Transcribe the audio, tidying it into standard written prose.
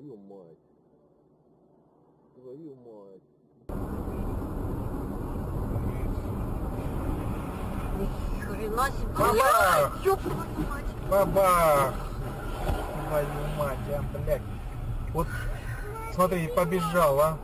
Твою мать. Твою мать. Ни хрена себе. Бабах! Ёб твою мать. Бабах! Твою мать, а, блядь. Вот, смотри, побежал, а.